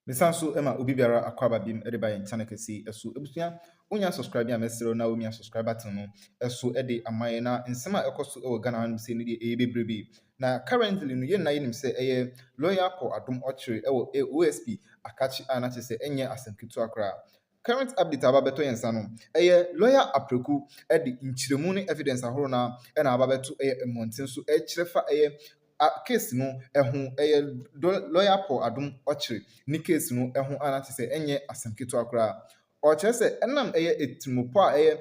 Misanso Emma Ubibiara Akwaba Bim Ediba in Tanakasi, Esu Ebusia, Unya subscribing a mesero na Umia subscriber to no, Esu Edi Amayena, and Sama Ecosu or Ghana and Sini Baby. Now, currently, no yen say a lawyer for Adum Ochre, OSP, Akachi Anati say Enya Asenkitu Akra. Current update ababeto yensano lawyer apreku edi nchiremuni evidence ahorona na ababeto montin so chrefa case no lawyer Paul Adum Ochre ni case no anati se enye asanketo akra o chere se enam etimopo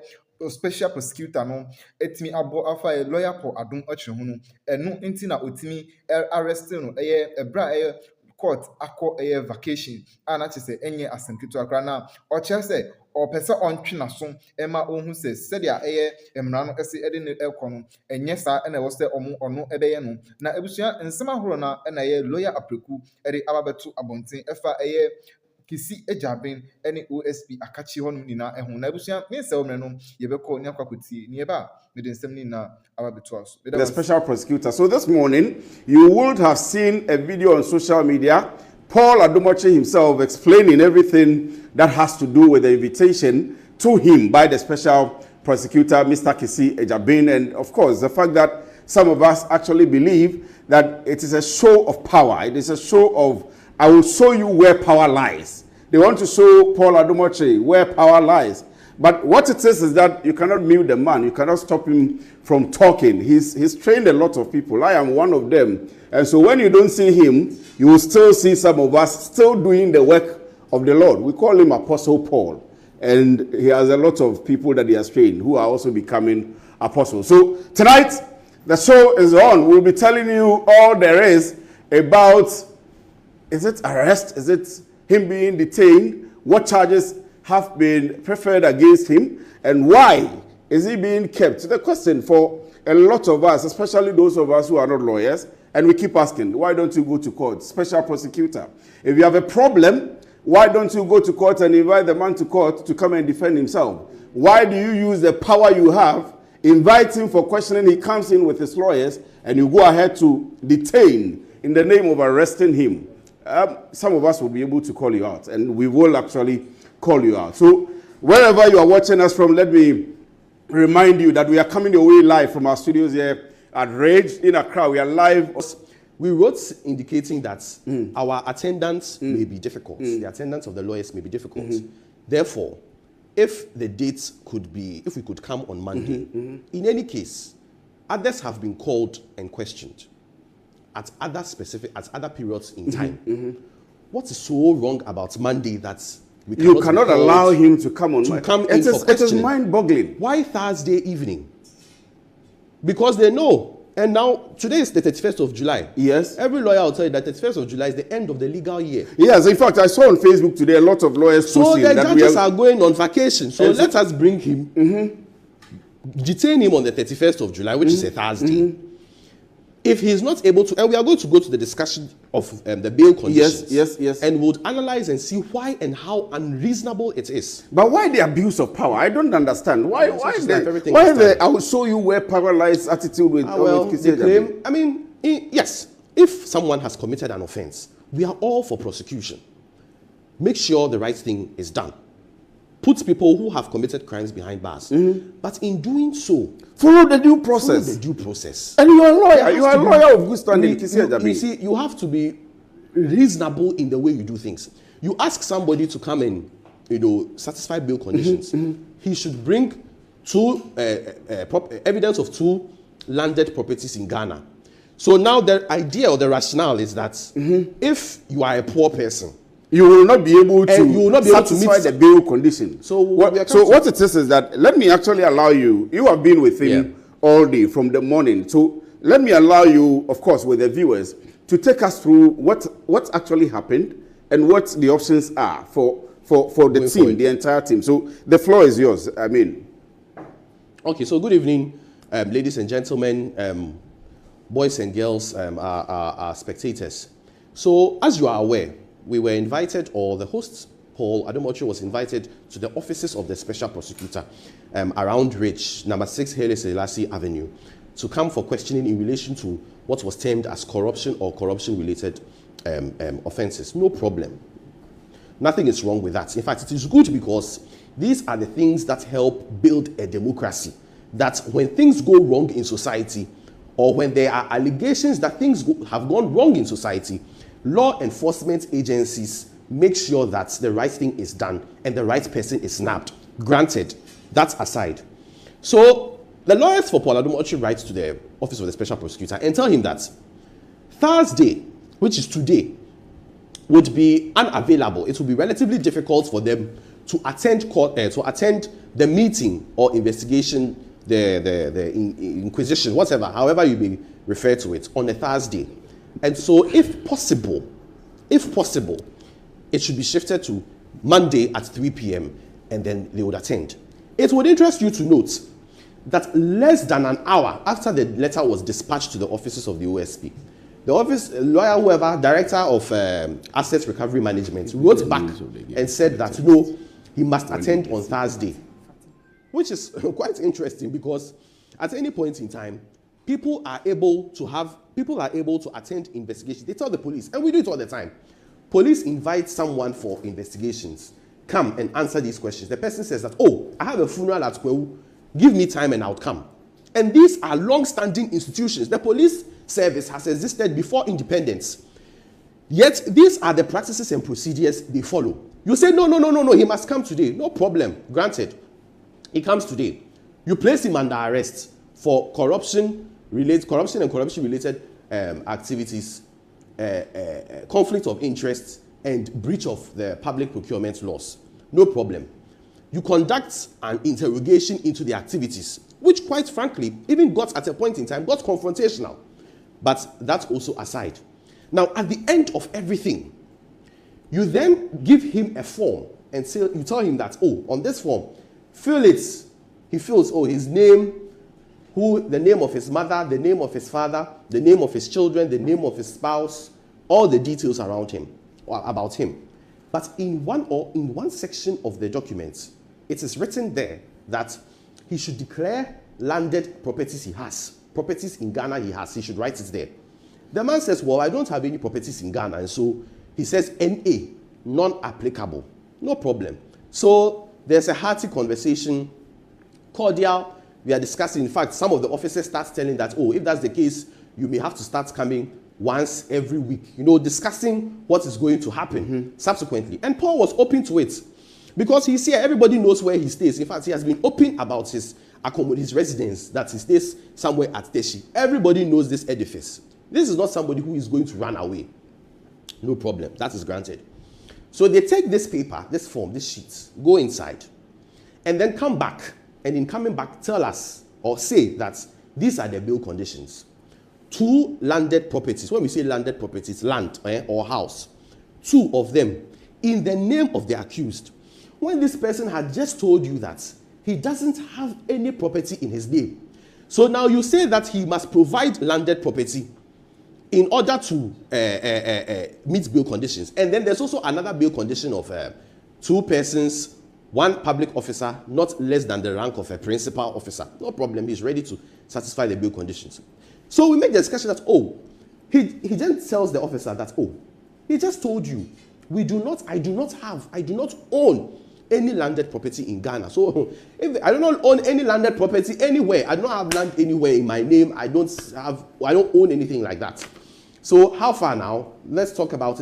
special prosecutor no etimi abo afa lawyer Paul Adum Ochre hu no enu nti na otimi arrest no ebra court akọ vacation anati se enye asanketo akra na o chere se or person on Trinason, Emma Ohu says, Sedia Emrano Essi Edin Elcon, and yes, and I was there or no Ebeyano. Now, Ebusia and Sama Horona and a lawyer apreku, Edi Ababetu Abontin, FA Kisi Ejabin, any OSP Akachi Honina, and Hunabusia, Miss Elmeno, Yebeko Nyakuti, nearby, within 17 Ababetuas. The special prosecutor. So this morning, you would have seen a video on social media. Paul Adumoche himself explaining everything that has to do with the invitation to him by the special prosecutor, Mr. Kisi Ejabin, and of course the fact that some of us actually believe that it is a show of power. It is a show of, I will show you where power lies. They want to show Paul Adumoche where power lies. But what it is that you cannot mute the man. You cannot stop him from talking. He's trained a lot of people. I am one of them. And so when you don't see him, you will still see some of us still doing the work of the Lord. We call him Apostle Paul. And he has a lot of people that he has trained who are also becoming apostles. So tonight, the show is on. We'll be telling you all there is about, is it arrest? Is it him being detained? What charges have been preferred against him? And why is he being kept? The question for a lot of us, especially those of us who are not lawyers, and we keep asking, why don't you go to court? Special prosecutor. If you have a problem, why don't you go to court and invite the man to court to come and defend himself? Why do you use the power you have, invite him for questioning, he comes in with his lawyers, and you go ahead to detain in the name of arresting him? Some of us will be able to call you out, and we will actually call you out. So wherever you are watching us from, let me remind you that we are coming your way live from our studios here at Rage in Accra. We are live. We wrote indicating that our attendance may be difficult. The attendance of the lawyers may be difficult. Therefore, if the dates could be, if we could come on Monday, in any case, others have been called and questioned at other periods in time. What is so wrong about Monday that you cannot allow him to come on? It is mind-boggling. Why Thursday evening? Because they know. And now, today is the 31st of July. Yes. Every lawyer will tell you that 31st of July is the end of the legal year. Yes, in fact, I saw on Facebook today a lot of lawyers posting that the judges are going on vacation. So let us bring him, detain him on the 31st of July, which is a Thursday. If he's not able to, and we are going to go to the discussion of the bail conditions. Yes. And we'll analyze and see why and how unreasonable it is. But why the abuse of power? I don't understand. Why the I will show you where power lies attitude with they claim, I mean, yes, if someone has committed an offense, we are all for prosecution. Make sure the right thing is done. Put people who have committed crimes behind bars. But in doing so, follow the due process. And you are a lawyer. You are a lawyer of good standing. You see, you have to be reasonable in the way you do things. You ask somebody to come and, satisfy bail conditions. He should bring evidence of 2 landed properties in Ghana. So now the idea or the rationale is that if you are a poor person, you will not be able to satisfy the bail condition. So what it is that, let me actually allow you, you have been with him all day from the morning. So let me allow you, of course, with the viewers, to take us through what actually happened and what the options are for the team, the entire team. So the floor is yours. I mean. Okay, so good evening, ladies and gentlemen, boys and girls, our spectators. So as you are aware, we were invited, or the host, Paul Adumoche, was invited to the offices of the special prosecutor around Ridge, number 6 Haile Selassie Avenue, to come for questioning in relation to what was termed as corruption or corruption-related offenses. No problem. Nothing is wrong with that. In fact, it is good because these are the things that help build a democracy. That when things go wrong in society, or when there are allegations that things have gone wrong in society, law enforcement agencies make sure that the right thing is done and the right person is nabbed. Granted, that's aside. So the lawyers for Paul Adumochi write to the Office of the Special Prosecutor and tell him that Thursday, which is today, would be unavailable. It will be relatively difficult for them to attend court, to attend the meeting or investigation, the inquisition, whatever, however you may refer to it, on a Thursday. And so, if possible, it should be shifted to Monday at 3 p.m. and then they would attend. It would interest you to note that less than an hour after the letter was dispatched to the offices of the OSP, the office lawyer, whoever, director of asset recovery management, wrote back and said that no, he must attend on Thursday, which is quite interesting because at any point in time, people are able to attend investigations. They tell the police, and we do it all the time. Police invite someone for investigations. Come and answer these questions. The person says that, oh, I have a funeral at Kwewu. Give me time and I'll come. And these are long-standing institutions. The police service has existed before independence. Yet, these are the practices and procedures they follow. You say, no, he must come today. No problem. Granted, he comes today. You place him under arrest for corruption and corruption-related activities, conflict of interest, and breach of the public procurement laws. No problem. You conduct an interrogation into the activities, which quite frankly, even got at a point in time, got confrontational. But that's also aside. Now, at the end of everything, you then give him a form and say, you tell him that, oh, on this form, fill it. He fills, oh, his name, the name of his mother, the name of his father, the name of his children, the name of his spouse, all the details around him, or about him. But in one section of the documents, it is written there that he should declare landed properties he has. Properties in Ghana he has. He should write it there. The man says, well, I don't have any properties in Ghana. And so he says, NA, non-applicable. No problem. So there's a hearty conversation, cordial. We are discussing. In fact, some of the officers start telling that, oh, if that's the case, you may have to start coming once every week, discussing what is going to happen subsequently. And Paul was open to it because he's here. Everybody knows where he stays. In fact, he has been open about his residence, that he stays somewhere at Teshi. Everybody knows this edifice. This is not somebody who is going to run away. No problem. That is granted. So they take this paper, this form, this sheet, go inside, and then come back. And in coming back, tell us or say that these are the bail conditions. 2 landed properties. When we say landed properties, land or house, 2 of them in the name of the accused. When this person had just told you that he doesn't have any property in his name. So now you say that he must provide landed property in order to meet bail conditions. And then there's also another bail condition of 2 persons, 1 public officer, not less than the rank of a principal officer. No problem, he's ready to satisfy the bail conditions. So we make the discussion that, oh, he then tells the officer that, oh, he just told you, I do not own any landed property in Ghana. So if I do not own any landed property anywhere, I don't have land anywhere in my name, I don't own anything like that. So how far now? Let's talk about it.